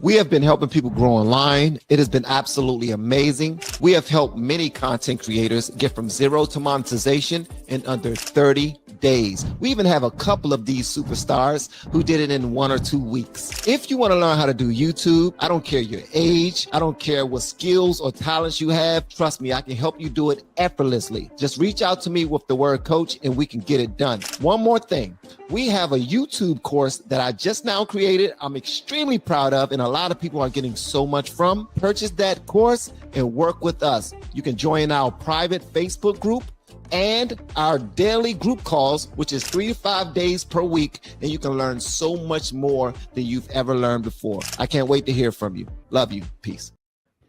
We have been helping people grow online. It has been absolutely amazing. We have helped many content creators get from zero to monetization in under 30 days. We even have a couple of these superstars who did it in 1 or 2 weeks. If you want to learn how to do YouTube, I don't care your age, I don't care what skills or talents you have. Trust me, I can help you do it effortlessly. Just reach out to me with the word coach and we can get it done. One more thing. We have a YouTube course that I just now created. I'm extremely proud of, and a lot of people are getting so much from. Purchase that course and work with us. You can join our private Facebook group and our daily group calls, which is 3 to 5 days per week, and you can learn so much more than you've ever learned before. I can't wait to hear from you. Love you. Peace.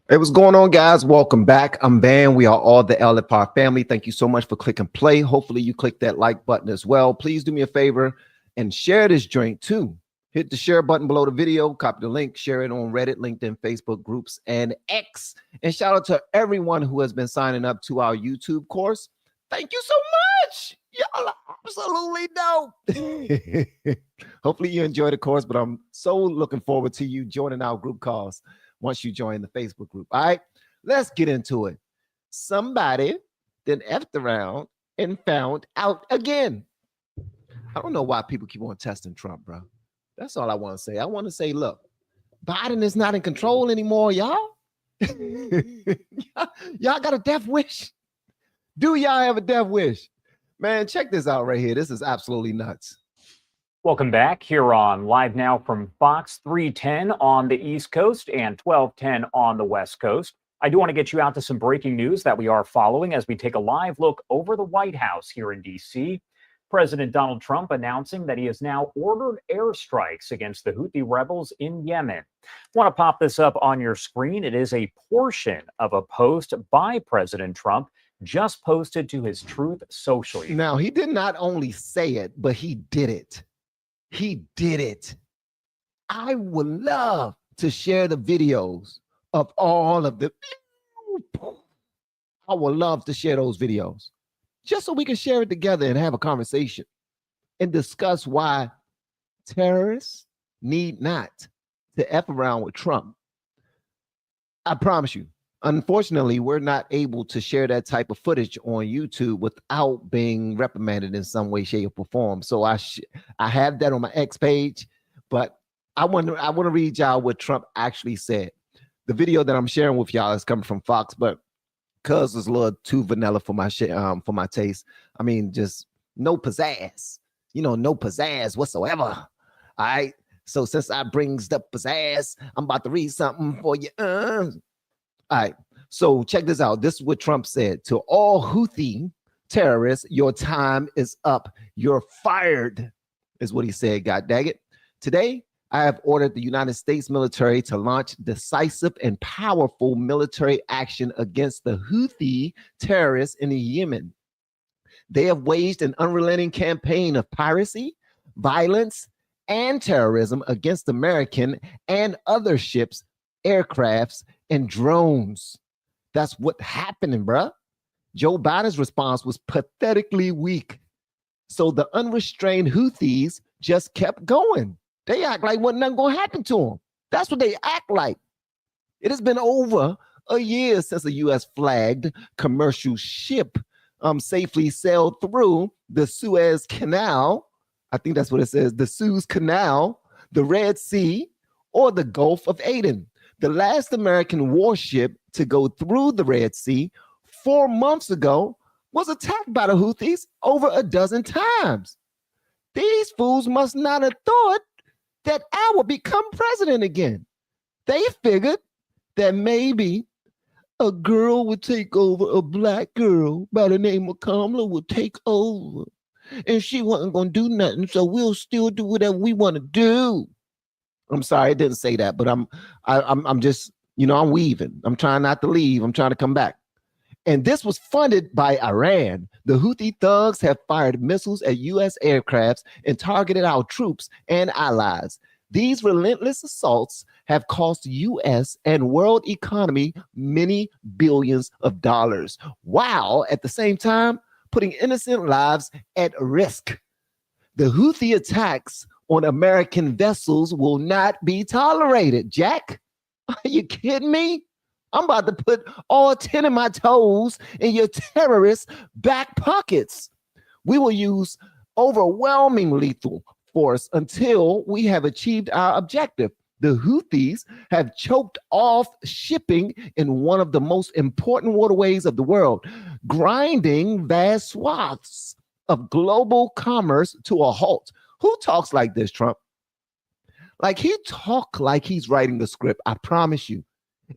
Hey, what's going on, guys? Welcome back. I'm Van. We are all the ADLY family. Thank you so much for clicking play. Hopefully you click that like button as well. Please do me a favor and share this joint too. Hit the share button below the video, copy the link, share it on Reddit, LinkedIn, Facebook groups, and X. And shout out to everyone who has been signing up to our YouTube course. Thank you so much. Y'all are absolutely dope. Hopefully you enjoy the course, but I'm so looking forward to you joining our group calls once you join the Facebook group. All right, let's get into it. Somebody then effed around and found out again. I don't know why people keep on testing Trump, bro. That's all I want to say. I want to say, look, Biden is not in control anymore, y'all. Y'all got a death wish? Do y'all have a death wish? Man, check this out right here. This is absolutely nuts. Welcome back here on Live Now from Fox 310 on the East Coast and 1210 on the West Coast. I do want to get you out to some breaking news that we are following as we take a live look over the White House here in D.C. President Donald Trump announcing that he has now ordered airstrikes against the Houthi rebels in Yemen. I want to pop this up on your screen. It is a portion of a post by President Trump just posted to his Truth Social. Now, he did not only say it, but he did it. He did it. I would love to share the videos of all of the. I would love to share those videos just so we can share it together and have a conversation and discuss why terrorists need not to F around with Trump. I promise you, unfortunately, we're not able to share that type of footage on YouTube without being reprimanded in some way, shape, or form. So I have that on my X page, but I want to read y'all what Trump actually said. The video that I'm sharing with y'all is coming from Fox, but because it's a little too vanilla for my taste. I mean, just no pizzazz, no pizzazz whatsoever. All right. So since I brings the pizzazz, I'm about to read something for you. All right, so check this out. This is what Trump said to all Houthi terrorists. Your time is up. You're fired, is what he said. God dang it. Today, I have ordered the United States military to launch decisive and powerful military action against the Houthi terrorists in Yemen. They have waged an unrelenting campaign of piracy, violence, and terrorism against American and other ships, aircrafts, and drones. That's what happening, bruh. Joe Biden's response was pathetically weak. So the unrestrained Houthis just kept going. They act like wasn't nothing going to happen to them. That's what they act like. It has been over a year since a U.S. flagged commercial ship safely sailed through the Suez Canal. I think that's what it says, the Suez Canal, the Red Sea, or the Gulf of Aden. The last American warship to go through the Red Sea 4 months ago was attacked by the Houthis over a dozen times. These fools must not have thought that I would become president again. They figured that maybe a girl would take over, a black girl by the name of Kamala would take over, and she wasn't going to do nothing, so we'll still do whatever we want to do. I'm sorry, I didn't say that, but I'm just, I'm weaving. I'm trying not to leave. I'm trying to come back. And this was funded by Iran. The Houthi thugs have fired missiles at U.S. aircrafts and targeted our troops and allies. These relentless assaults have cost U.S. and world economy many billions of dollars, while at the same time putting innocent lives at risk. The Houthi attacks on American vessels will not be tolerated. Jack, are you kidding me? I'm about to put all 10 of my toes in your terrorist back pockets. We will use overwhelming lethal force until we have achieved our objective. The Houthis have choked off shipping in one of the most important waterways of the world, grinding vast swaths of global commerce to a halt. Who talks like this, Trump? Like he talk like he's writing the script, I promise you.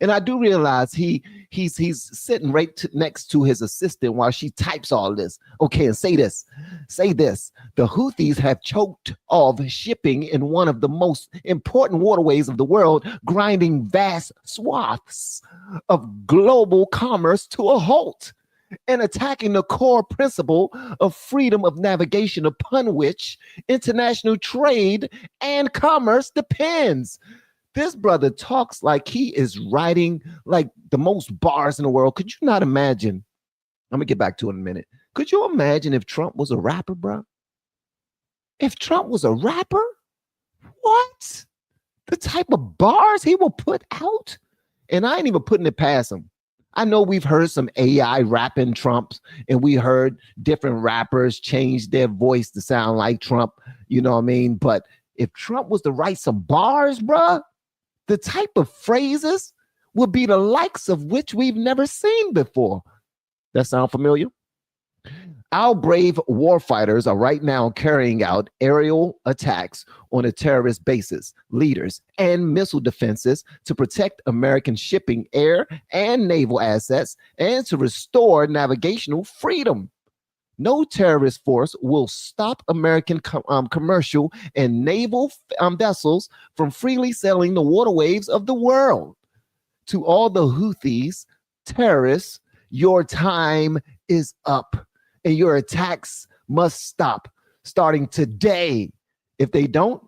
And I do realize he's sitting right next to his assistant while she types all this. Okay, and say this. The Houthis have choked off shipping in one of the most important waterways of the world, grinding vast swaths of global commerce to a halt and attacking the core principle of freedom of navigation upon which international trade and commerce depends. This brother talks like he is writing like the most bars in the world. Could you not imagine? I'm gonna get back to it in a minute. Could you imagine if Trump was a rapper, bro? If Trump was a rapper, what? The type of bars he will put out? And I ain't even putting it past him. I know we've heard some AI rapping Trumps, and we heard different rappers change their voice to sound like Trump, you know what I mean? But if Trump was to write some bars, bruh, the type of phrases would be the likes of which we've never seen before. That sound familiar? Our brave warfighters are right now carrying out aerial attacks on a terrorist bases, leaders, and missile defenses to protect American shipping, air, and naval assets, and to restore navigational freedom. No terrorist force will stop American commercial and naval vessels from freely sailing the waterways of the world. To all the Houthis, terrorists, your time is up and your attacks must stop starting today. If they don't,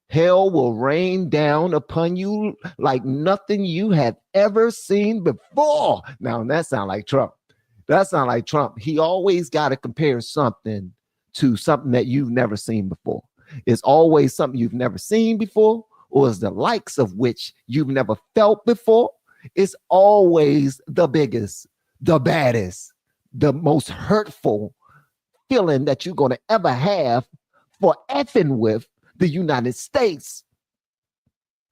hell will rain down upon you like nothing you have ever seen before. Now, that sounds like Trump. That's not like Trump. He always got to compare something to something that you've never seen before. It's always something you've never seen before, or is the likes of which you've never felt before. It's always the biggest, the baddest, the most hurtful feeling that you're going to ever have for effing with the United States.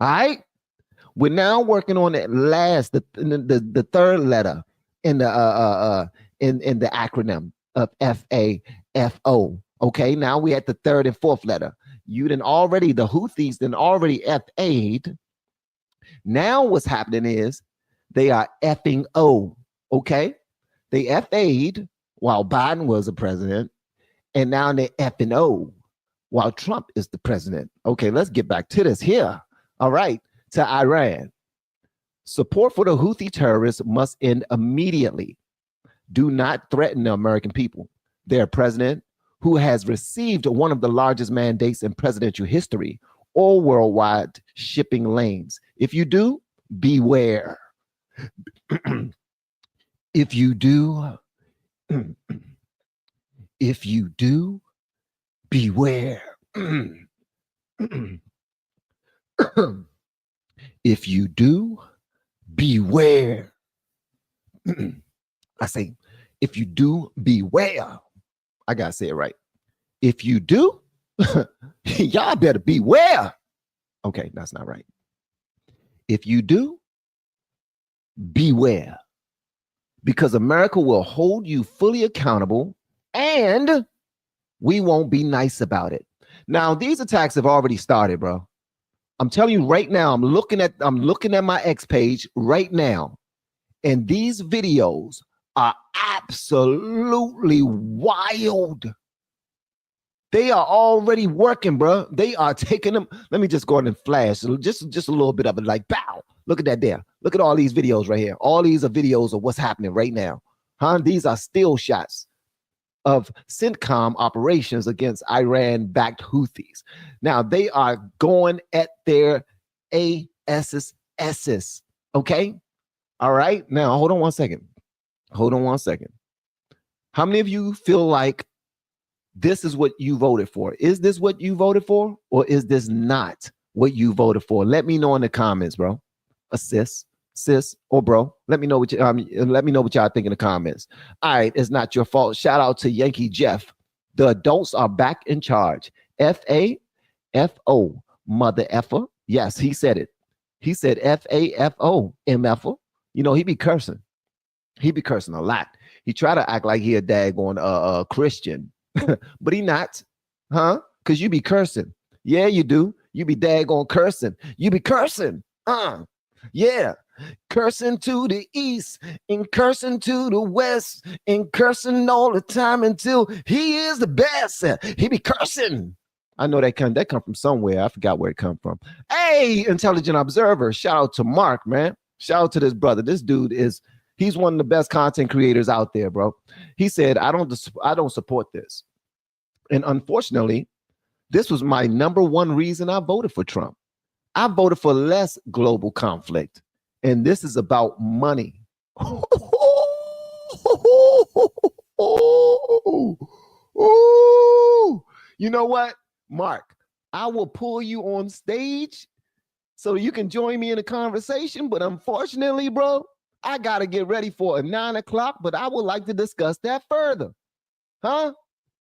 All right? We're now working on that last, the third letter in the acronym of FAFO. Okay, now we at the third and fourth letter. The Houthis then already FA'd. Now what's happening is they are effing O. Okay, they FA'd while Biden was the president, and now they effing O while Trump is the president. Okay, let's get back to this here. All right, to Iran. Support for the Houthi terrorists must end immediately. Do not threaten the American people. Their president, who has received one of the largest mandates in presidential history, or worldwide shipping lanes. If you do, beware. If you do, beware. If you do, beware. I say, if you do, beware. I gotta say it right. If you do, y'all better beware. Okay, that's not right. If you do, beware. Because America will hold you fully accountable and we won't be nice about it. Now, these attacks have already started, bro. I'm telling you right now, I'm looking at my X page right now, and these videos are absolutely wild. They are already working, bro. They are taking them. Let me just go ahead and flash just a little bit of it, like bow. Look at that there. Look at all these videos right here. All these are videos of what's happening right now. These are still shots of CENTCOM operations against Iran-backed Houthis. Now, they are going at their asses, okay? All right? Now, hold on one second. How many of you feel like this is what you voted for. Is this what you voted for, or is this not what you voted for? Let me know in the comments, bro. Sis, or bro. Let me know what y'all think in the comments. All right, it's not your fault. Shout out to Yankee Jeff. The adults are back in charge. FAFO, mother effer. Yes, he said it. He said FAFO, MFer. You know, he be cursing. He be cursing a lot. He try to act like he a daggone Christian, but he not, huh? Because you be cursing. Yeah, you do. You be daggone cursing. You be cursing. Yeah. Cursing to the east and cursing to the west and cursing all the time until he is the best. He be cursing. I know that come from somewhere. I forgot where it come from. Hey, intelligent observer. Shout out to Mark, man. Shout out to this brother. This dude he's one of the best content creators out there, bro. He said, I don't support this. And unfortunately, this was my number one reason I voted for Trump. I voted for less global conflict. And this is about money. You know what, Mark? I will pull you on stage so you can join me in a conversation. But unfortunately, bro, I got to get ready for a 9 o'clock, but I would like to discuss that further. Huh?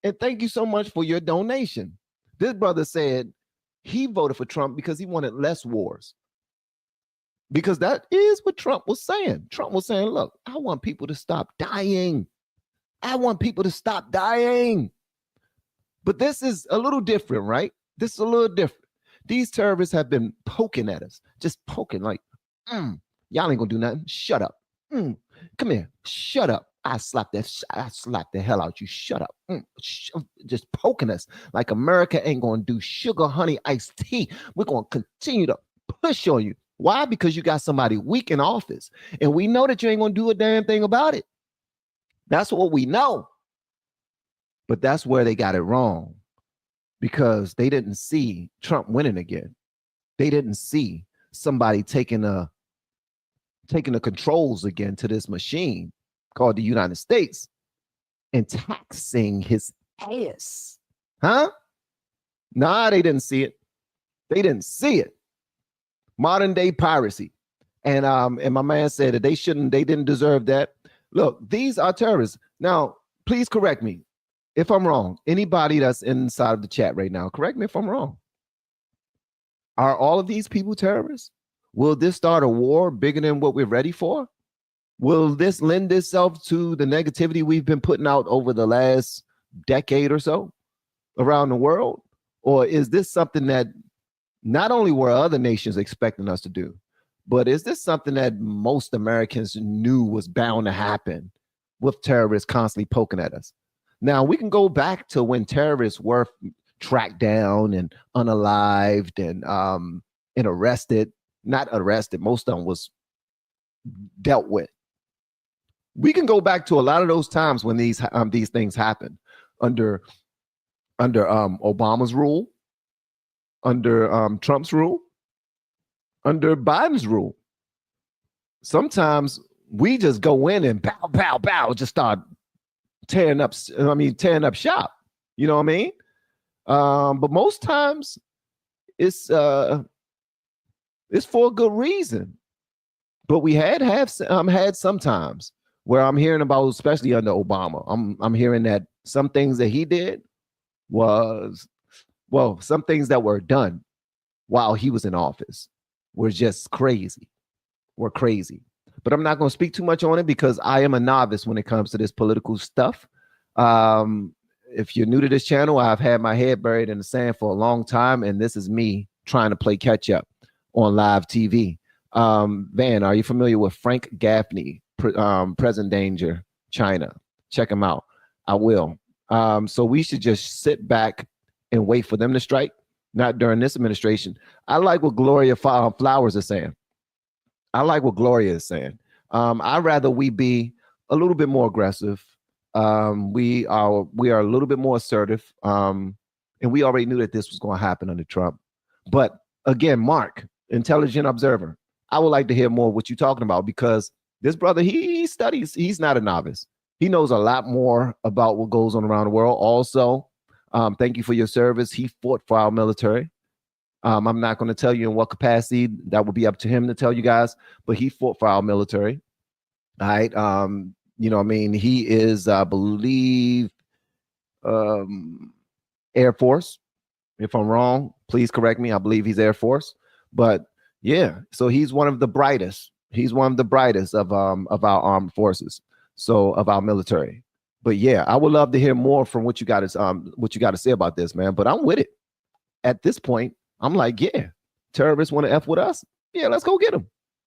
And thank you so much for your donation. This brother said he voted for Trump because he wanted less wars. Because that is what Trump was saying. Trump was saying, look, I want people to stop dying. I want people to stop dying. But this is a little different, right? This is a little different. These terrorists have been poking at us, just poking like, y'all ain't gonna do nothing. Shut up. Come here. Shut up. I slap the hell out you. Shut up. Just poking us like America ain't gonna do sugar, honey, iced tea. We're gonna continue to push on you. Why? Because you got somebody weak in office, and we know that you ain't gonna do a damn thing about it. That's what we know. But that's where they got it wrong, because they didn't see Trump winning again. They didn't see somebody taking the controls again to this machine called the United States and taxing his ass. Huh? Nah, they didn't see it. They didn't see it. Modern day piracy. And my man said that they didn't deserve that. Look, these are terrorists. Now, please correct me if I'm wrong. Anybody that's inside of the chat right now, correct me if I'm wrong. Are all of these people terrorists? Will this start a war bigger than what we're ready for? Will this lend itself to the negativity we've been putting out over the last decade or so around the world? Or is this something that not only were other nations expecting us to do, but is this something that most Americans knew was bound to happen with terrorists constantly poking at us? Now, we can go back to when terrorists were tracked down and unalived and arrested. Not arrested, most of them was dealt with. We can go back to a lot of those times when these things happened under Obama's rule, under Trump's rule, under Biden's rule. Sometimes we just go in and bow, just start tearing up shop. You know what I mean? But most times it's for a good reason. But we had some times where I'm hearing about, especially under Obama, I'm hearing that some things that he did some things that were done while he was in office were just crazy. Were crazy. But I'm not going to speak too much on it because I am a novice when it comes to this political stuff. If you're new to this channel, I've had my head buried in the sand for a long time, and this is me trying to play catch up on live TV. Van, are you familiar with Frank Gaffney, Present Danger, China? Check him out. I will. So we should just sit back and wait for them to strike, not during this administration. I like what Gloria Flowers is saying. I'd rather we be a little bit more aggressive. We are a little bit more assertive. And we already knew that this was going to happen under Trump. But again, Mark, intelligent observer, I would like to hear more what you're talking about, because this brother, he studies. He's not a novice. He knows a lot more about what goes on around the world. Also, Thank you for your service. He fought for our military. I'm not going to tell you in what capacity. That will be up to him to tell you guys, but he fought for our military. All right. I mean, he is, I believe, Air Force. If I'm wrong, please correct me. I believe he's Air Force. But yeah, so he's one of the brightest. He's one of the brightest of our armed forces. So of our military. But yeah, I would love to hear more from what you got to say about this, man. But I'm with it. At this point, I'm like, yeah, terrorists want to F with us. Yeah, let's go get them.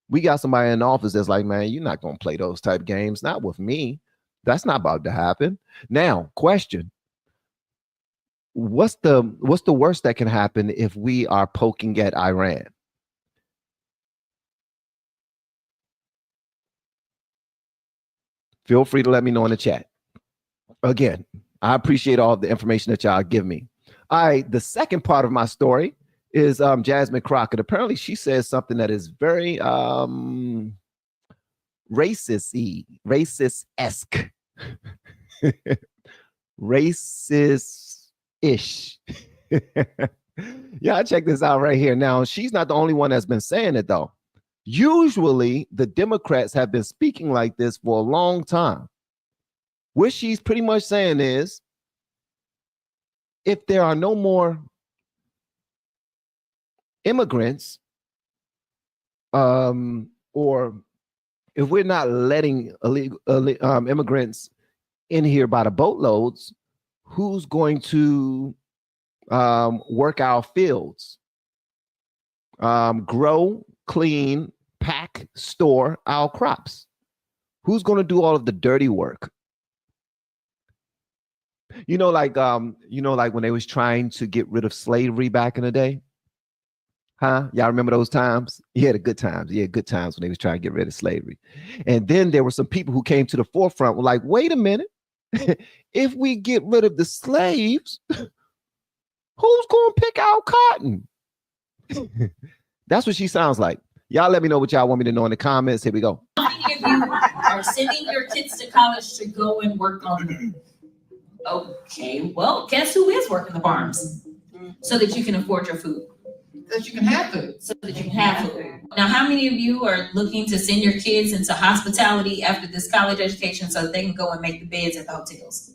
We got somebody in the office that's like, man, you're not going to play those type games. Not with me. That's not about to happen. Now, question. What's the worst that can happen if we are poking at Iran? Feel free to let me know in the chat. Again, I appreciate all the information that y'all give me. All right, the second part of my story is Jasmine Crockett. Apparently, she says something that is very racist-esque. Racist-ish. Y'all check this out right here. Now, she's not the only one that's been saying it, though. Usually, the Democrats have been speaking like this for a long time. What she's pretty much saying is, if there are no more immigrants, or if we're not letting illegal immigrants in here by the boatloads, who's going to work our fields, grow, clean, pack, store our crops? Who's going to do all of the dirty work? Like when they was trying to get rid of slavery back in the day. Huh? Y'all remember those times? Yeah, the good times. Yeah, good times when they was trying to get rid of slavery. And then there were some people who came to the forefront, were like, wait a minute. If we get rid of the slaves, who's going to pick out cotton? That's what she sounds like. Y'all let me know what y'all want me to know in the comments. Here we go. How many of you are sending your kids to college to go and work on them? Okay, well, guess who is working the farms? So that you can afford your food. So that you can have food. So that you can have food. Now, how many of you are looking to send your kids into hospitality after this college education so that they can go and make the beds at the hotels?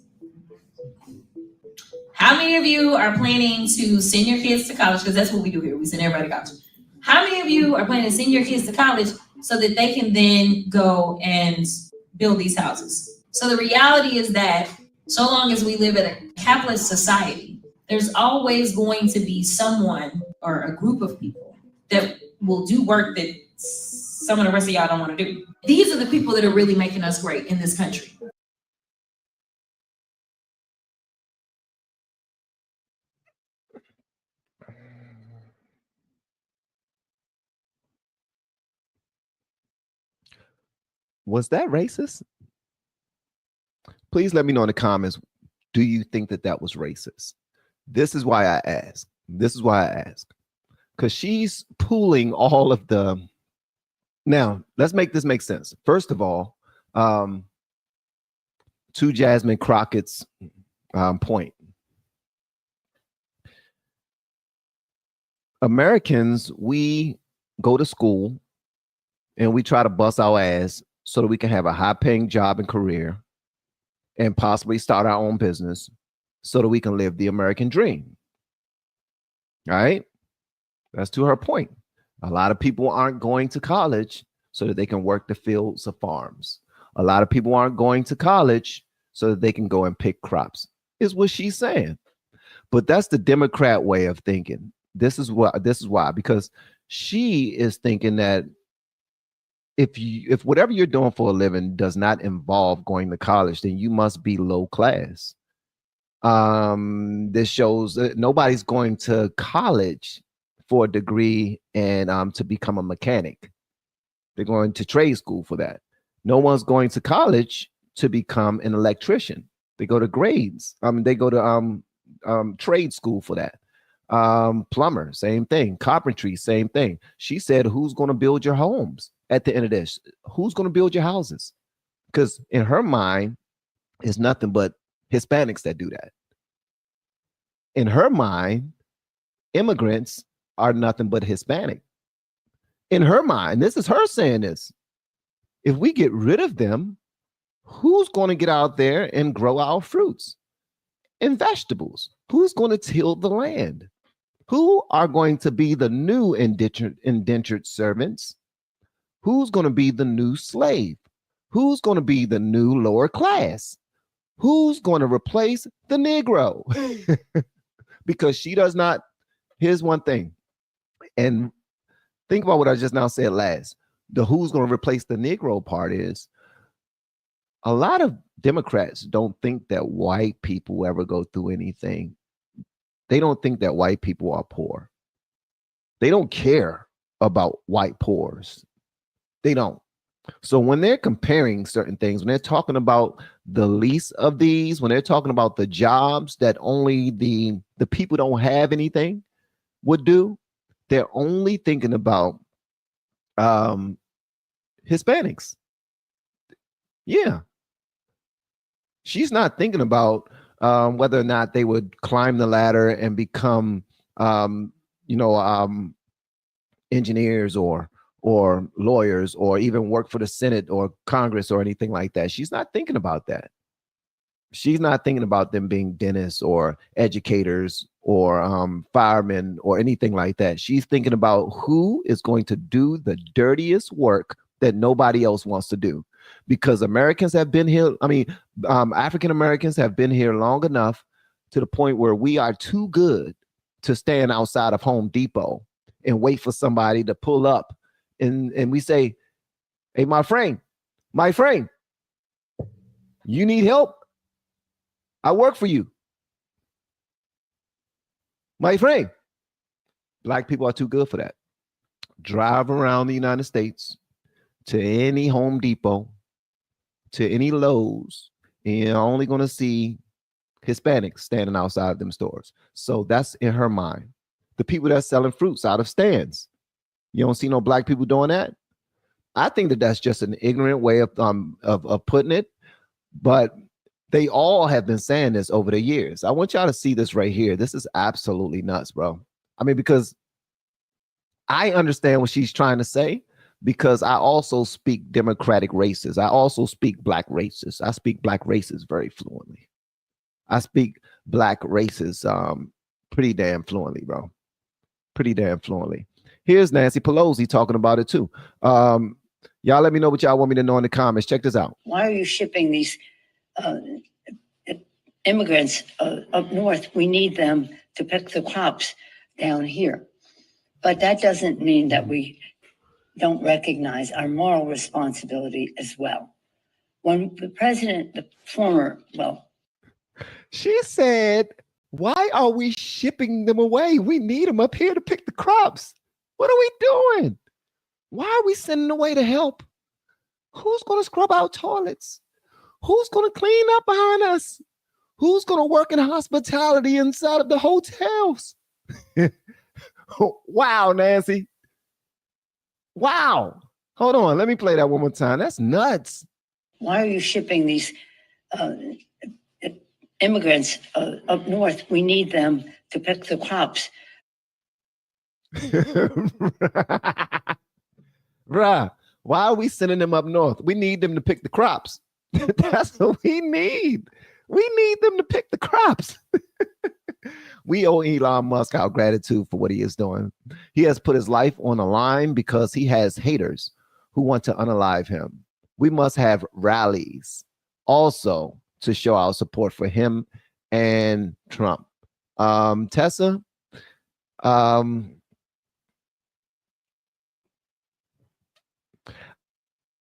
How many of you are planning to send your kids to college? Because that's what we do here. We send everybody to college. How many of you are planning to send your kids to college so that they can then go and build these houses? So the reality is that so long as we live in a capitalist society, there's always going to be someone or a group of people that will do work that some of the rest of y'all don't want to do. These are the people that are really making us great in this country. Was that racist? Please let me know in the comments. Do you think that that was racist? This is why I ask. Because she's pooling all of the. Now, let's make this make sense. First of all, to Jasmine Crockett's point, Americans, we go to school and we try to bust our ass so that we can have a high-paying job and career and possibly start our own business so that we can live the American dream. All right? That's to her point. A lot of people aren't going to college so that they can work the fields of farms. A lot of people aren't going to college so that they can go and pick crops, is what she's saying. But that's the Democrat way of thinking. This is why, because she is thinking that if whatever you're doing for a living does not involve going to college, then you must be low class. This shows that nobody's going to college for a degree and to become a mechanic. They're going to trade school for that. No one's going to college to become an electrician. They go to grades. They go to trade school for that. Plumber, same thing. Carpentry, same thing. She said, who's going to build your homes at the end of this? Who's going to build your houses? Because in her mind, it's nothing but Hispanics that do that. in her mind, immigrants are nothing but Hispanic. In her mind, this is her saying this. If we get rid of them, who's going to get out there and grow our fruits and vegetables? Who's going to till the land? Who are going to be the new indentured servants? Who's going to be the new slave? Who's going to be the new lower class? Who's going to replace the Negro? Because she does not. Here's one thing. And think about what I just now said last. The who's going to replace the Negro part is a lot of Democrats don't think that white people ever go through anything. They don't think that white people are poor. They don't care about white poors. They don't. So when they're comparing certain things, when they're talking about the least of these, when they're talking about the jobs that only the people don't have anything would do, they're only thinking about Hispanics. Yeah. She's not thinking about whether or not they would climb the ladder and become, engineers or lawyers or even work for the Senate or Congress or anything like that. She's not thinking about that. She's not thinking about them being dentists or educators or firemen or anything like that. She's thinking about who is going to do the dirtiest work that nobody else wants to do. Because Americans have been here. African Americans have been here long enough to the point where we are too good to stand outside of Home Depot and wait for somebody to pull up. And we say, hey, my friend, you need help? I work for you. My friend. Black people are too good for that. Drive around the United States to any Home Depot, to any Lowe's, and you're only going to see Hispanics standing outside of them stores. So that's in her mind. The people that's selling fruits out of stands. You don't see no black people doing that. I think that that's just an ignorant way of putting it, but they all have been saying this over the years. I want y'all to see this right here. This is absolutely nuts, bro. I mean, because I understand what she's trying to say, because I also speak Democratic races. I also speak black races. I speak black races very fluently. I speak black races pretty damn fluently, bro. Pretty damn fluently. Here's Nancy Pelosi talking about it too. Y'all let me know what y'all want me to know in the comments. Check this out. Why are you shipping these immigrants up north? We need them to pick the crops down here. But that doesn't mean that we don't recognize our moral responsibility as well. When the president, she said, why are we shipping them away? We need them up here to pick the crops. What are we doing? Why are we sending away to help? Who's going to scrub our toilets? Who's going to clean up behind us? Who's going to work in hospitality inside of the hotels? Wow, Nancy. Wow. Hold on. Let me play that one more time. That's nuts. Why are you shipping these immigrants up north? We need them to pick the crops. Bruh, why are we sending them up north? We need them to pick the crops. That's what we need. We need them to pick the crops. We owe Elon Musk our gratitude for what he is doing. He has put his life on the line because he has haters who want to unalive him. We must have rallies also to show our support for him and Trump. Tessa,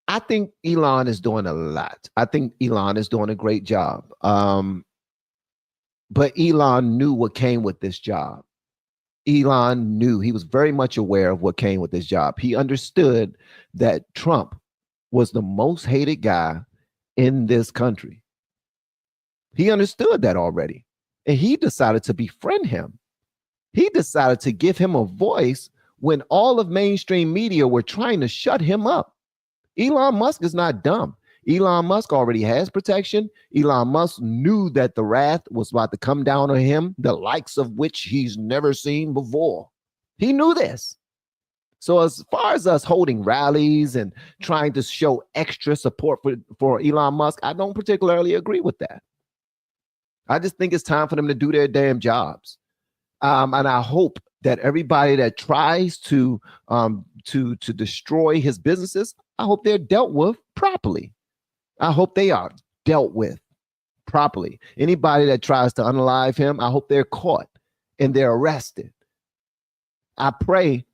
I think Elon is doing a lot. I think Elon is doing a great job. But Elon knew what came with this job. Elon knew, he was very much aware of what came with this job. He understood that Trump was the most hated guy in this country. He understood that already. And he decided to befriend him. He decided to give him a voice when all of mainstream media were trying to shut him up. Elon Musk is not dumb. Elon Musk already has protection. Elon Musk knew that the wrath was about to come down on him, the likes of which he's never seen before. He knew this. So as far as us holding rallies and trying to show extra support for Elon Musk, I don't particularly agree with that. I just think it's time for them to do their damn jobs. And I hope that everybody that tries to destroy his businesses, I hope they're dealt with properly. I hope they are dealt with properly. Anybody that tries to unalive him, I hope they're caught and they're arrested. I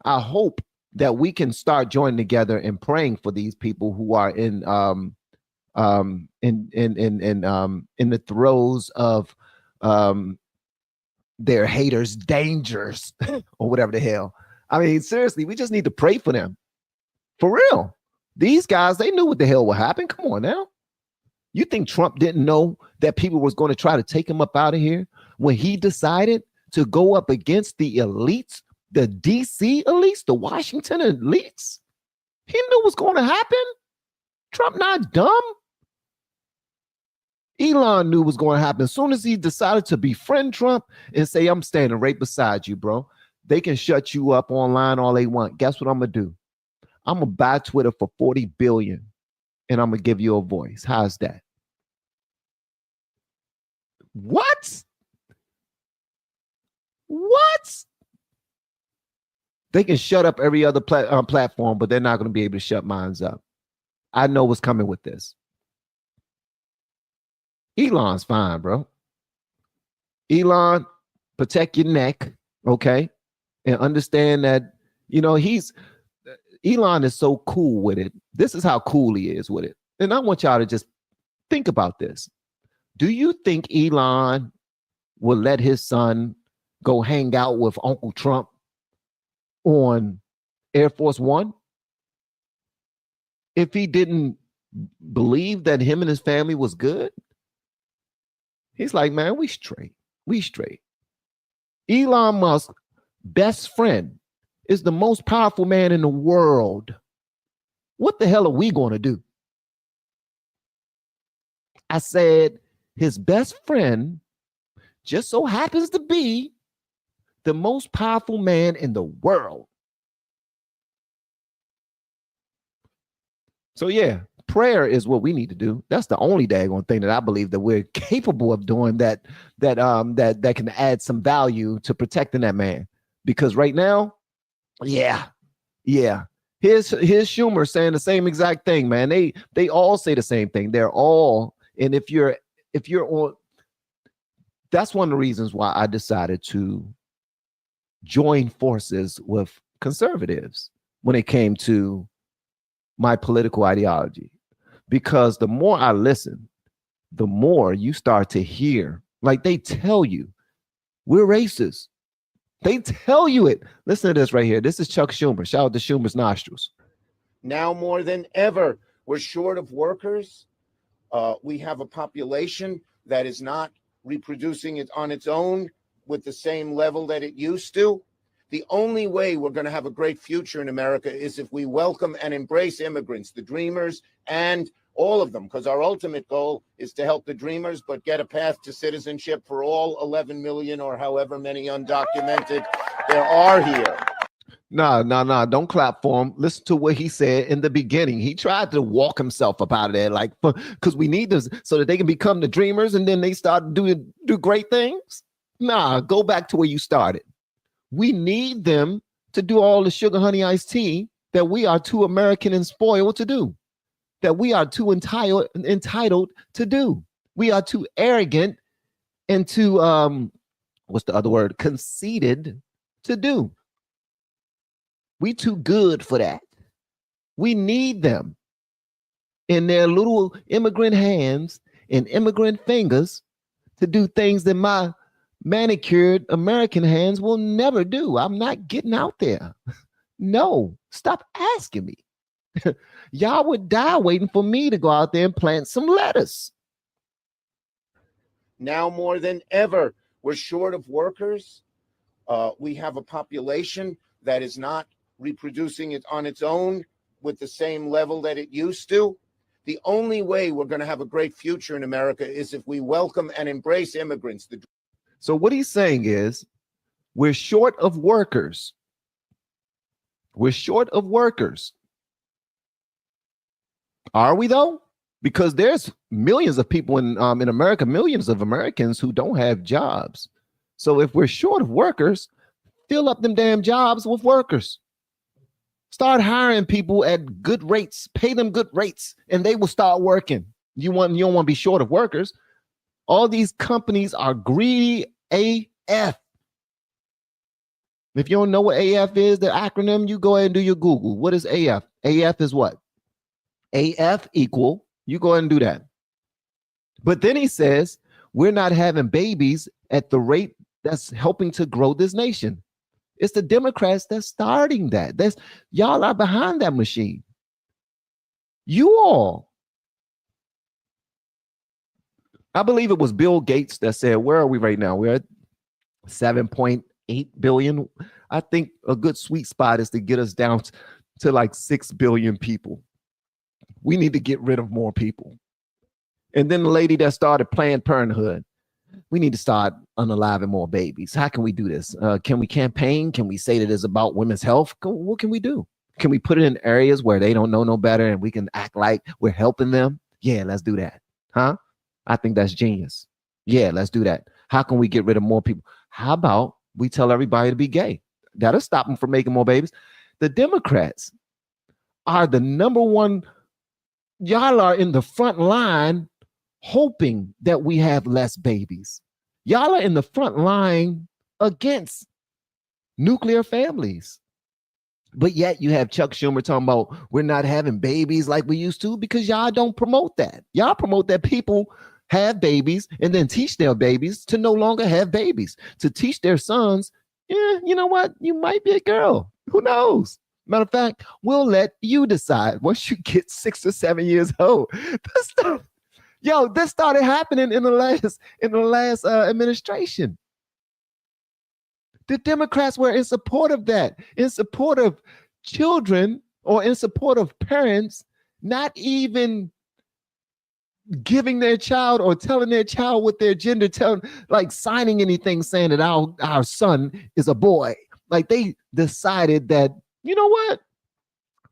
hope that we can start joining together and praying for these people who are in the throes of their haters' dangers or whatever the hell. I mean, seriously, we just need to pray for them. For real. These guys, they knew what the hell would happen. Come on now. You think Trump didn't know that people was going to try to take him up out of here when he decided to go up against the elites, the DC elites, the Washington elites? He knew what's going to happen. Trump not dumb. Elon knew what was going to happen. As soon as he decided to befriend Trump and say, I'm standing right beside you, bro. They can shut you up online all they want. Guess what I'm going to do? I'm going to buy Twitter for $40 billion and I'm going to give you a voice. How's that? What? What? They can shut up every other platform, but they're not going to be able to shut mine up. I know what's coming with this. Elon's fine, bro. Elon, protect your neck, okay? And understand that, Elon is so cool with it. This is how cool he is with it. And I want y'all to just think about this. Do you think Elon will let his son go hang out with Uncle Trump on Air Force One if he didn't believe that him and his family was good? He's like, man, we straight. We straight. Elon Musk, best friend, is the most powerful man in the world. What the hell are we going to do? I said his best friend just so happens to be the most powerful man in the world. So yeah, prayer is what we need to do. That's the only daggone thing that I believe that we're capable of doing that can add some value to protecting that man. Because right now, yeah. Here's Schumer saying the same exact thing, man. They all say the same thing. They're all, and if you're on, that's one of the reasons why I decided to join forces with conservatives when it came to my political ideology. Because the more I listen, the more you start to hear, like they tell you, we're racist. They tell you it. Listen to this right here. This is Chuck Schumer. Shout out to Schumer's nostrils. Now more than ever, we're short of workers. We have a population that is not reproducing it on its own with the same level that it used to. The only way we're going to have a great future in America is if we welcome and embrace immigrants, the dreamers, and all of them, because our ultimate goal is to help the dreamers, but get a path to citizenship for all 11 million or however many undocumented there are here. No, don't clap for him. Listen to what he said in the beginning. He tried to walk himself up out of there, like, because we need this so that they can become the dreamers and then they start do great things. Nah, go back to where you started. We need them to do all the sugar honey iced tea that we are too American and spoiled to do, that we are too entitled to do. We are too arrogant and too, what's the other word? Conceited to do. We too good for that. We need them in their little immigrant hands and immigrant fingers to do things that my manicured American hands will never do. I'm not getting out there. No, stop asking me. Y'all would die waiting for me to go out there and plant some lettuce. Now more than ever, we're short of workers. We have a population that is not reproducing it on its own with the same level that it used to. The only way we're going to have a great future in America is if we welcome and embrace immigrants. So what he's saying is we're short of workers. We're short of workers. Are we though? Because there's millions of people in America, millions of Americans who don't have jobs. So if we're short of workers, fill up them damn jobs with workers. Start hiring people at good rates, pay them good rates, and they will start working. You don't want to be short of workers. All these companies are greedy AF. If you don't know what AF is, the acronym, you go ahead and do your Google. What is AF? AF is what? AF equal, you go ahead and do that. But then he says, we're not having babies at the rate that's helping to grow this nation. It's the Democrats that's starting that. Y'all are behind that machine. You all. I believe it was Bill Gates that said, where are we right now? We're at 7.8 billion. I think a good sweet spot is to get us down to like 6 billion people. We need to get rid of more people. And then the lady that started Planned Parenthood, we need to start unaliving more babies. How can we do this? Can we campaign? Can we say that it's about women's health? What can we do? Can we put it in areas where they don't know no better and we can act like we're helping them? Yeah, let's do that. Huh? I think that's genius. Yeah, let's do that. How can we get rid of more people? How about we tell everybody to be gay? That'll stop them from making more babies. The Democrats are the number one. Y'all are in the front line hoping that we have less babies. Y'all are in the front line against nuclear families. But yet you have Chuck Schumer talking about we're not having babies like we used to because y'all don't promote that. Y'all promote that people have babies and then teach their babies to no longer have babies, to teach their sons, yeah, you know what? You might be a girl. Who knows? Matter of fact, we'll let you decide once you get 6 or 7 years old. This started happening in the last administration. The Democrats were in support of that, in support of children or in support of parents not even giving their child or telling their child what their gender, signing anything saying that our son is a boy. Like they decided that, you know what?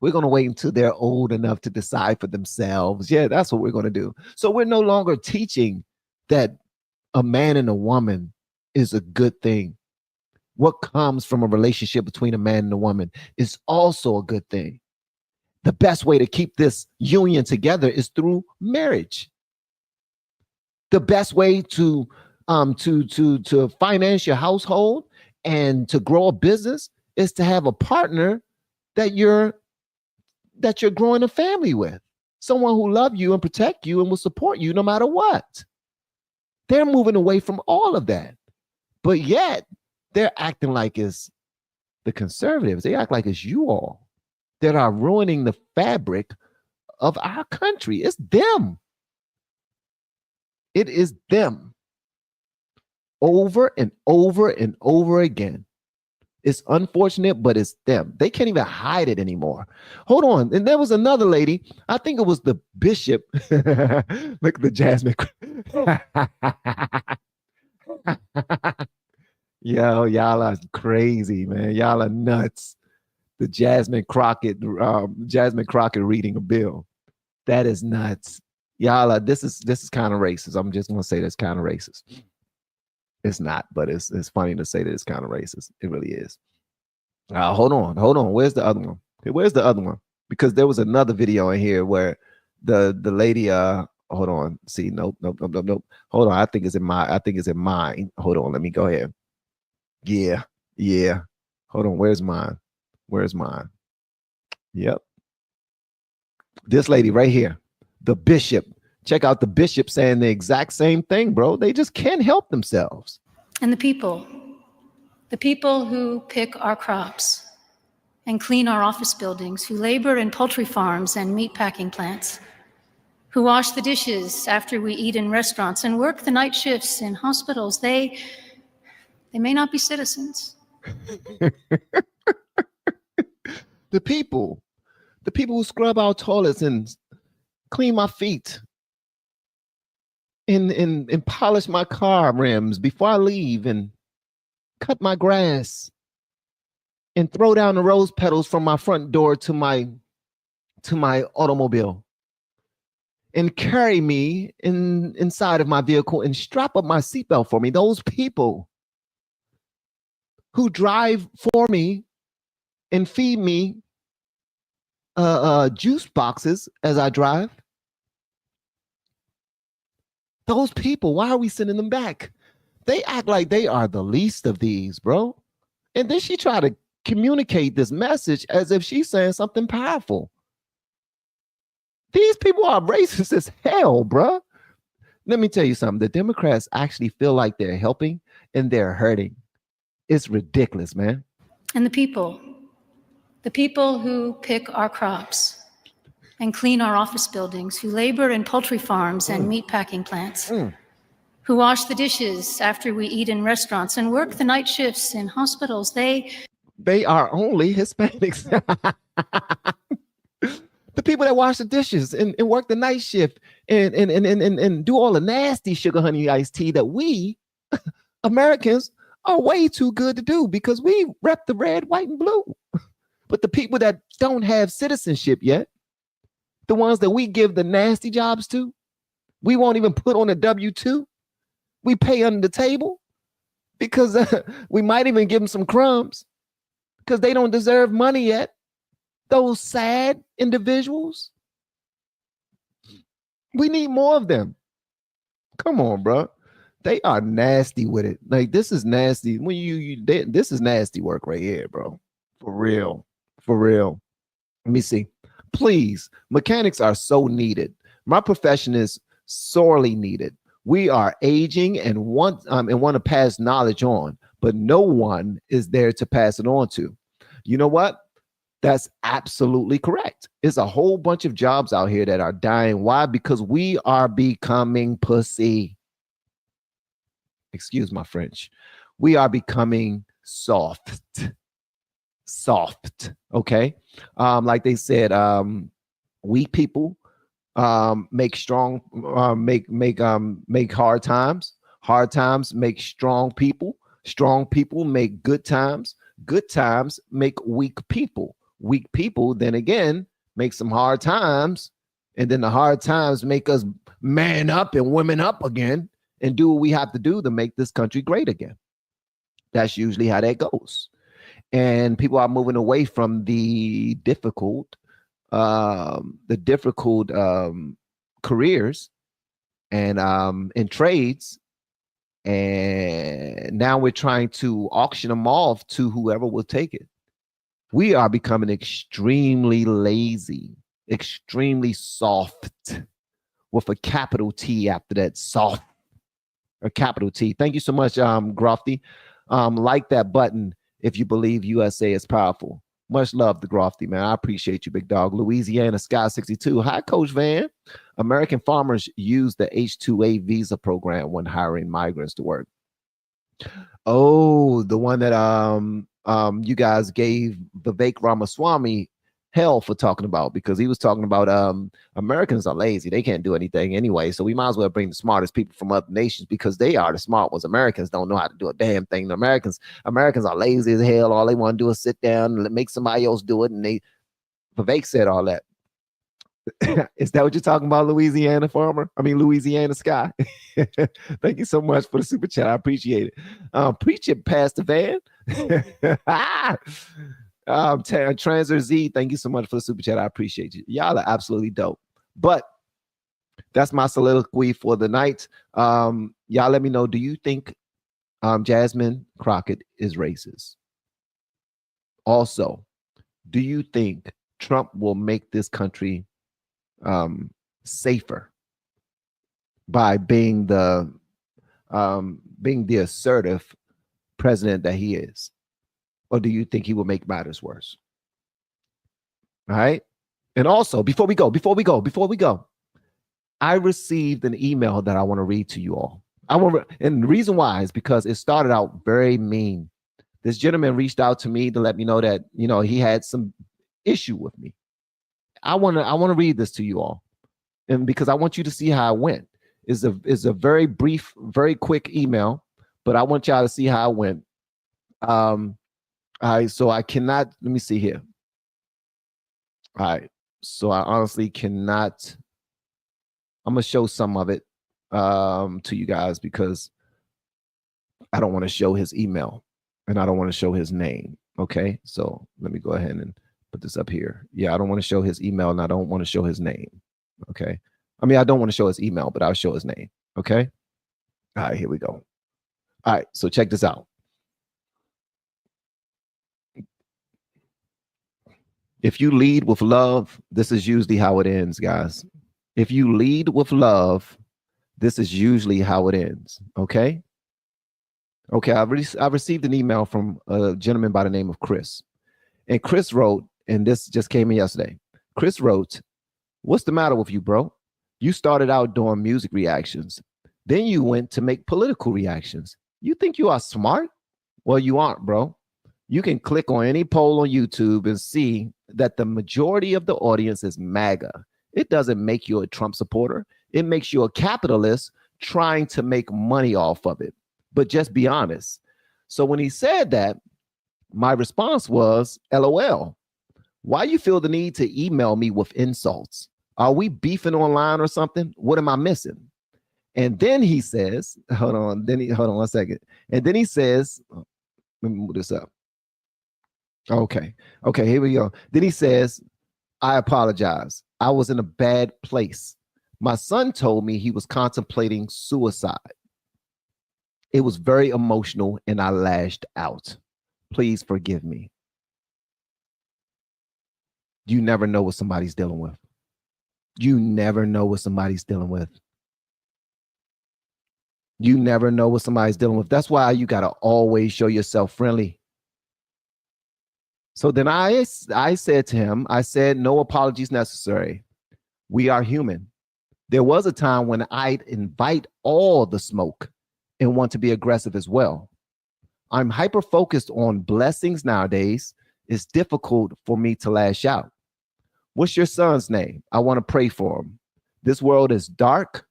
We're going to wait until they're old enough to decide for themselves. Yeah, that's what we're going to do. So we're no longer teaching that a man and a woman is a good thing. What comes from a relationship between a man and a woman is also a good thing. The best way to keep this union together is through marriage. The best way to finance your household and to grow a business is to have a partner that you're growing a family with, someone who loves you and protect you and will support you no matter what. They're moving away from all of that, but yet they're acting like it's the conservatives. They act like it's you all that are ruining the fabric of our country. It's them. It is them. Over and over and over again. It's unfortunate, but it's them. They can't even hide it anymore. Hold on. And there was another lady. I think it was the bishop. Look at the Jasmine. Yo, y'all are crazy, man. Y'all are nuts. The Jasmine Crockett reading a bill. That is nuts. Y'all are, this is kind of racist. I'm just gonna say that's kind of racist. It's not, but it's funny to say that it's kind of racist. It really is. Hold on. Where's the other one? Because there was another video in here where the lady hold on. See, nope. Hold on. I think it's in mine. Hold on. Let me go ahead. Yeah. Hold on. Where's mine? Yep. This lady right here, the bishop. Check out the bishop saying the exact same thing, bro. They just can't help themselves. And the people who pick our crops and clean our office buildings, who labor in poultry farms and meatpacking plants, who wash the dishes after we eat in restaurants and work the night shifts in hospitals, they may not be citizens. The people who scrub our toilets and clean my feet, and polish my car rims before I leave, and cut my grass, and throw down the rose petals from my front door to my automobile, and carry me inside of my vehicle and strap up my seatbelt for me. Those people who drive for me and feed me juice boxes as I drive. Those people, why are we sending them back? They act like they are the least of these, bro. And then she tried to communicate this message as if she's saying something powerful. These people are racist as hell, bro. Let me tell you something. The Democrats actually feel like they're helping and they're hurting. It's ridiculous, man. And the people who pick our crops and clean our office buildings, who labor in poultry farms and meatpacking plants, who wash the dishes after we eat in restaurants and work the night shifts in hospitals, they are only Hispanics. The people that wash the dishes and work the night shift and do all the nasty sugar honey iced tea that we Americans are way too good to do because we rep the red, white, and blue. But the people that don't have citizenship yet, the ones that we give the nasty jobs to, we won't even put on a W-2. We pay under the table because we might even give them some crumbs because they don't deserve money yet. Those sad individuals, we need more of them. Come on, bro. They are nasty with it. Like, this is nasty. When this is nasty work right here, bro. For real. For real. Let me see. Please, mechanics are so needed. My profession is sorely needed. We are aging and want to pass knowledge on, but no one is there to pass it on to. You know what? That's absolutely correct. There's a whole bunch of jobs out here that are dying. Why? Because we are becoming pussy. Excuse my French. We are becoming soft. Okay. Like they said, weak people make strong, make hard times. Hard times make strong people. Strong people make good times. Good times make weak people. Weak people, then again, make some hard times. And then the hard times make us man up and women up again and do what we have to do to make this country great again. That's usually how that goes. And people are moving away from the difficult careers and in trades. And now we're trying to auction them off to whoever will take it. We are becoming extremely lazy, extremely soft, with a capital T after that, soft, or capital T. Thank you so much, Grofty. Like that button if you believe USA is powerful. Much love to Grofty, man. I appreciate you, big dog. Louisiana Sky 62. Hi, Coach Van. American farmers use the H-2A visa program when hiring migrants to work. Oh, the one that you guys gave Vivek Ramaswamy hell for talking about, because he was talking about Americans are lazy. They can't do anything anyway. So we might as well bring the smartest people from other nations because they are the smart ones. Americans don't know how to do a damn thing. The Americans are lazy as hell. All they want to do is sit down and make somebody else do it. And Vivek said all that. Is that what you're talking about, Louisiana farmer? I mean, Louisiana Sky. Thank you so much for the super chat. I appreciate it. Preach it, Pastor Van. Transer Z, thank you so much for the super chat. I appreciate you. Y'all are absolutely dope. But that's my soliloquy for the night. Y'all let me know, do you think Jasmine Crockett is racist? Also, do you think Trump will make this country safer by being the assertive president that he is? Or do you think he will make matters worse? All right. And also, before we go, I received an email that I want to read to you all. And the reason why is because it started out very mean. This gentleman reached out to me to let me know that, he had some issue with me. I want to read this to you all. and because I want you to see how it went. Is a very brief, very quick email, but I want y'all to see how it went. All right, so I cannot, let me see here. All right, so I honestly cannot, I'm gonna show some of it to you guys because I don't want to show his email and I don't want to show his name. Okay, so let me go ahead and put this up here. Yeah, I don't want to show his email and I don't want to show his name. Okay, I mean, I don't want to show his email, but I'll show his name. Okay, all right, here we go. All right, so check this out. If you lead with love, this is usually how it ends, guys. If you lead with love, this is usually how it ends. Okay. Okay. I received an email from a gentleman by the name of Chris. And Chris wrote, and this just came in yesterday. Chris wrote, "What's the matter with you, bro? You started out doing music reactions. Then you went to make political reactions. You think you are smart? Well, you aren't, bro. You can click on any poll on YouTube and see that the majority of the audience is MAGA. It doesn't make you a Trump supporter. It makes you a capitalist trying to make money off of it. But just be honest." So when he said that, my response was, LOL. Why you feel the need to email me with insults? Are we beefing online or something? What am I missing? And then he says, hold on one second. And then he says, let me move this up. Okay, here we go. Then he says, "I apologize. I was in a bad place. My son told me he was contemplating suicide. It was very emotional and I lashed out. Please forgive me." You never know what somebody's dealing with. You never know what somebody's dealing with. You never know what somebody's dealing with. That's why you got to always show yourself friendly. So then I said to him, I said, "No apologies necessary. We are human. There was a time when I'd invite all the smoke and want to be aggressive as well. I'm hyper focused on blessings nowadays. It's difficult for me to lash out. What's your son's name? I want to pray for him. This world is dark.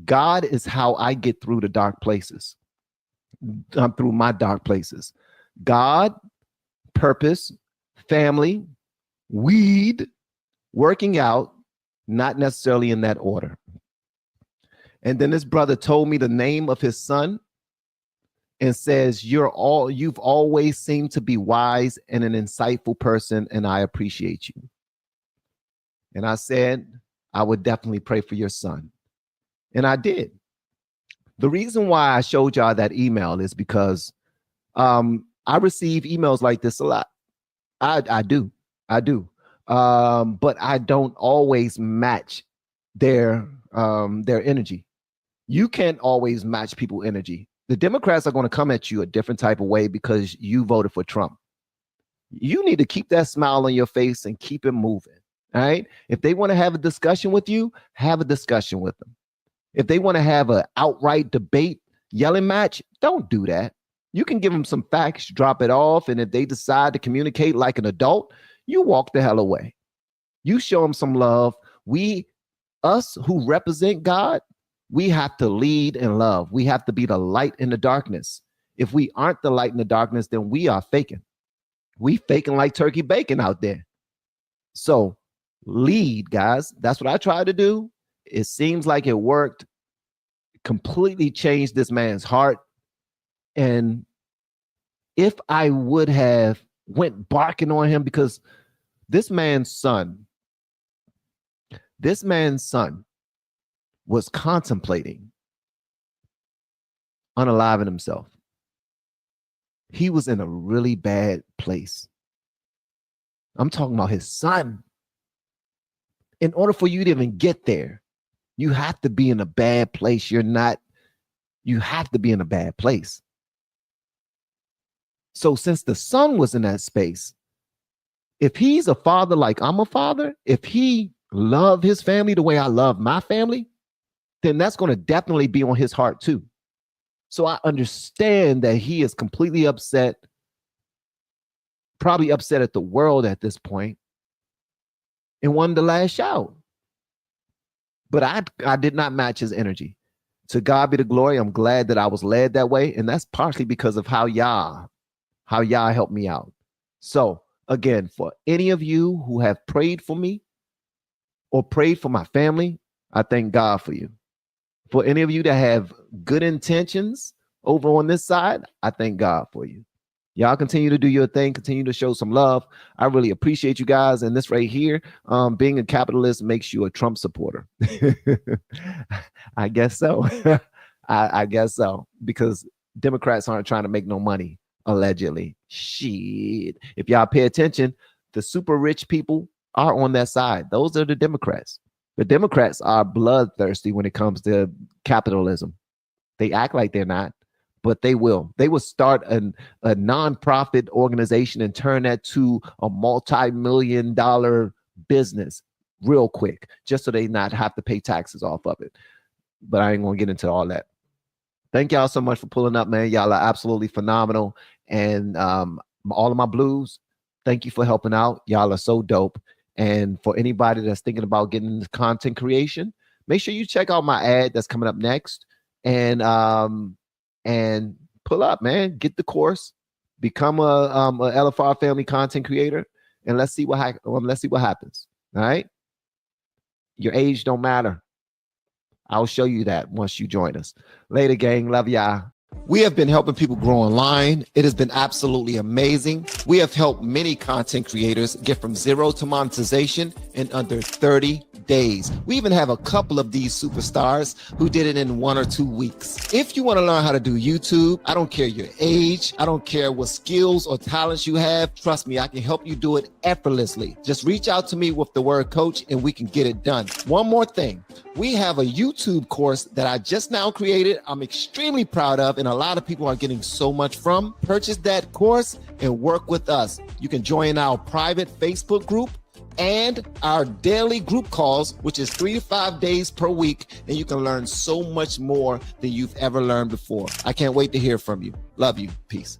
God is how I get through the dark places. Through my dark places. God, purpose, family, weed, working out, not necessarily in that order." And then this brother told me the name of his son and says, "You've always seemed to be wise and an insightful person, and I appreciate you." And I said, "I would definitely pray for your son." And I did. The reason why I showed y'all that email is because I receive emails like this a lot. I do. But I don't always match their energy. You can't always match people's energy. The Democrats are going to come at you a different type of way because you voted for Trump. You need to keep that smile on your face and keep it moving. All right. If they want to have a discussion with you, have a discussion with them. If they want to have an outright debate, yelling match, don't do that. You can give them some facts, drop it off. And if they decide to communicate like an adult, you walk the hell away. You show them some love. Us who represent God, we have to lead in love. We have to be the light in the darkness. If we aren't the light in the darkness, then we are faking. We faking like turkey bacon out there. So lead, guys. That's what I tried to do. It seems like it worked. Completely changed this man's heart. And if I would have went barking on him, because this man's son was contemplating unaliving himself. He was in a really bad place. I'm talking about his son. In order for you to even get there, you have to be in a bad place. You have to be in a bad place. So since the son was in that space, if he's a father like I'm a father, if he loved his family the way I love my family, then that's going to definitely be on his heart too. So I understand that he is completely upset, probably upset at the world at this point, and wanted to lash out. but I did not match his energy. To God be the glory. I'm glad that I was led that way. And that's partially because of how y'all helped me out. So again, for any of you who have prayed for me or prayed for my family, I thank God for you. For any of you that have good intentions over on this side, I thank God for you. Y'all continue to do your thing, continue to show some love. I really appreciate you guys. And this right here, being a capitalist makes you a Trump supporter. I guess so. I guess so, because Democrats aren't trying to make no money, allegedly. Shit. If y'all pay attention, the super rich people are on that side. Those are the Democrats. The Democrats are bloodthirsty when it comes to capitalism. They act like they're not, but they will. They will start a nonprofit organization and turn that to a multi-million-dollar business real quick, just so they not have to pay taxes off of it. But I ain't gonna get into all that. Thank y'all so much for pulling up, man. Y'all are absolutely phenomenal. And all of my blues, thank you for helping out. Y'all are so dope. And for anybody that's thinking about getting into content creation, make sure you check out my ad that's coming up next. And pull up, man. Get the course, become a LFR family content creator, and let's see what happens. All right. Your age don't matter. I'll show you that once you join us. Later, gang. Love y'all. We have been helping people grow online. It has been absolutely amazing. We have helped many content creators get from zero to monetization in under 30 days. We even have a couple of these superstars who did it in 1 or 2 weeks. If you want to learn how to do YouTube, I don't care your age, I don't care what skills or talents you have. Trust me, I can help you do it effortlessly. Just reach out to me with the word coach and we can get it done. One more thing. We have a YouTube course that I just now created. I'm extremely proud of, and a lot of people are getting so much from. Purchase that course and work with us. You can join our private Facebook group and our daily group calls, which is 3 to 5 days per week, and you can learn so much more than you've ever learned before. I can't wait to hear from you. Love you. Peace.